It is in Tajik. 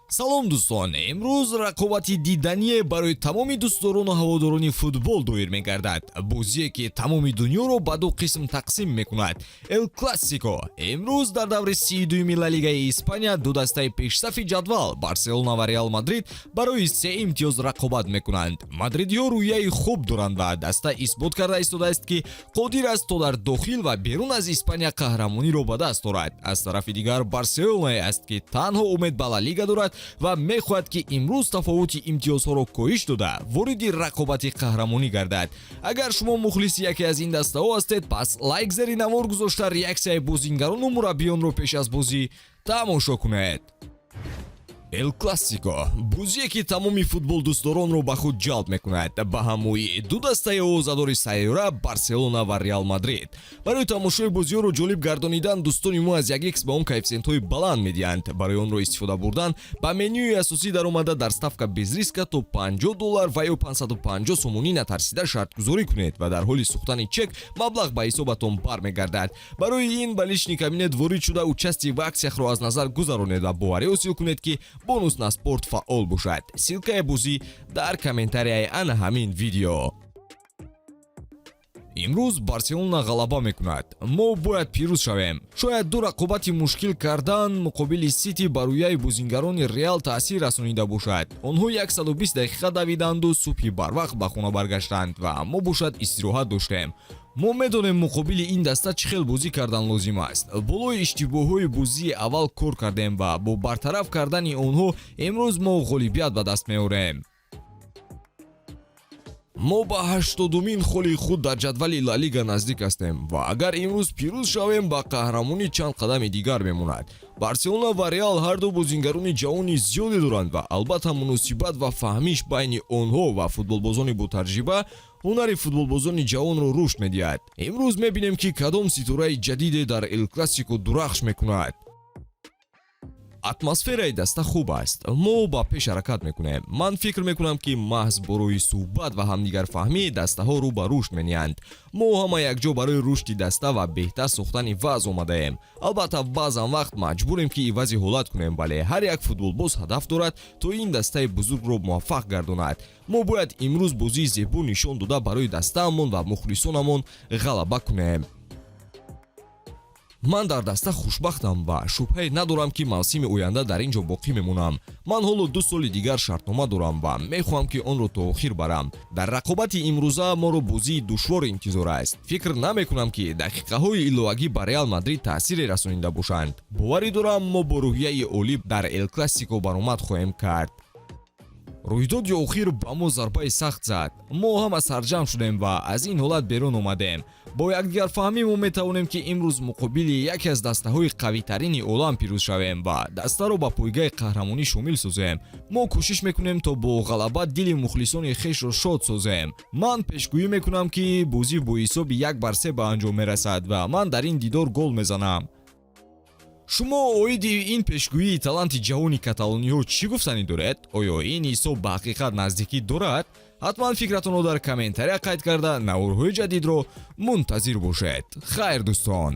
салом дӯстон, имрӯз рақобати дидание барои тамоми дӯстдорону ҳаводорони футбол доир мегардад. Бозие ки тамоми дунёро ба ду қисм тақсим мекунад. Эл Классико. Имрӯз дар даври 32-ми Ла Лигаи Испания ду дастаи пешсафи ҷадвал Барселона ва Реал Мадрид барои 3 имтиёз рақобат мекунанд. Мадридиҳо рӯяи хуб доранд ва даста исбот карда истодааст ки қодир аст то дар дохил ва берун аз Испания қаҳрамониро ба даст орад. Аз тарафи дигар Барселона аст ки танҳо умед ба Ла Лига дорад ва мехоҳад ки имрӯз тафовути имтиёзҳоро коҳиш дода вориди рақобати қаҳрамонӣ гардад. Агар шумо мухлиси яке аз ин дастаҳо ҳастед, пас лайк зери навор гузошта реаксияи бозингарону мураббиёнро пеш аз бозӣ тамошо кунед. Эл Классико. Бозие ки тамоми футбол дӯстдоронро ба худ ҷалб мекунад. Ба ҳамои ду дастаи овозадори сайёра Барселона ва Реал Мадрид. Барои тамошои бозиҳоро ҷолиб гардонидан дӯстони мо аз 1x ба он коэффициентҳои баланд медиҳанд. Барои онро истифода бурдан ба менюи асосӣ даромада дар ставка без риска то $50 ва ё $550 сомонӣ натарсида шартгузорӣ кунед ва дар ҳоли сӯхтани чек маблағ ба ҳисобатон бармегардад. Барои ин ба лични кабинет ворид шуда участи ва аксияхро аз назар гузаронед ва боварӣ ҳосил кунед ки бонус на спорт фаъол бошад. Силкаи бозӣ дар комментарияи ана ҳамин видео. имрӯз Барселона ғалаба мекунад. Мо бояд пирӯз шавем. Шояд ду рақобати мушкил кардан муқобили Сити ба рӯяи бозингарони Реал таъсир расонида бошад. Онҳо 120 дақиқа давиданду субҳи барвақт ба хона баргаштанд ва мо бошад истироҳат доштем. мо медонем муқобили ин даста чихел бозӣ кардан лозим аст. Болои иштибоҳҳои бозии аввал кор кардем ва бо бартараф кардани онҳо имрӯз мо ғолибият ба даст меорем. мо ба 80-умин холи худ дар ҷадвали Ла Лига наздик ҳастем ва агар имрӯз пирӯз шавем ба қаҳрамонӣ чанд қадами дигар мемонад. Барселона ва Реал ҳарду бозингарони ҷавони зиёде доранд ва албатта муносибат ва фаҳмиш байни онҳо ва футболбозони бутаҷриба ҳунари футболбозони ҷавонро рушд медиҳад. имрӯз мебинем ки кадом ситораи ҷадиде дар Эл Классико дурахш мекунад. атмосфераи даста хуб аст. мо ба пеш ҳаракат мекунем. ман фикр мекунам ки маҳз борои суҳбат ва ҳамдигарфаҳмӣ дастаҳо рӯ ба рушд мениҳанд. мо ҳама якҷо барои рушди даста ва беҳтар сохтани вазъ омадаем. албатта баъзан вақт маҷбурем ки ивази ҳолат кунем, вале ҳар як футболбоз ҳадаф дорад то ин дастаи бузургро муваффақ гардонад. мо бояд имрӯз бозии зебо нишон дода барои дастаамон ва мухлисонамон ғалаба кунем. ман дар даста хушбахтам ва шубҳае надорам ки мавсими оянда дар ин ҷо боқӣ мемонам. ман ҳоло 2 соли дигар шартнома дорам ва мехоҳам ки онро то охир барам. дар рақобати имрӯза моро бозии душвор интизор аст. фикр намекунам ки дақиқаҳои иловагӣ ба Реал Мадрид таъсире расонида бошанд. боварӣ дорам мо бо рӯҳияи олӣ дар Эл Классико баромад хоҳем кард. рӯйдоди охир ба мо зарбаи сахт зад. мо ҳама сарҷамъ шудем ва аз ин ҳолат берун омадем. бо якдигарфаҳмӣ мо метавонем ки имрӯз муқобили яке аз дастаҳои қавитарини олам пирӯз шавем ва дастаро ба пойгаи қаҳрамонӣ шомил созем. мо кӯшиш мекунем то бо ғалаба дили мухлисони хешро шод созем. ман пешгӯӣ мекунам ки бозӣ бо ҳисоби 1-3 ба анҷом мерасад ва ман дар ин дидор гол мезанам. шумо оиди ин пешгӯии таланти ҷавони каталониҳо чӣ гуфтанӣ доред? оё ин ҳисоб ба ҳақиқат наздикӣ дорад? ҳатман фикратонро дар комментария қайд карда наворҳои ҷадидро мунтазир бошед. хайр дӯстон.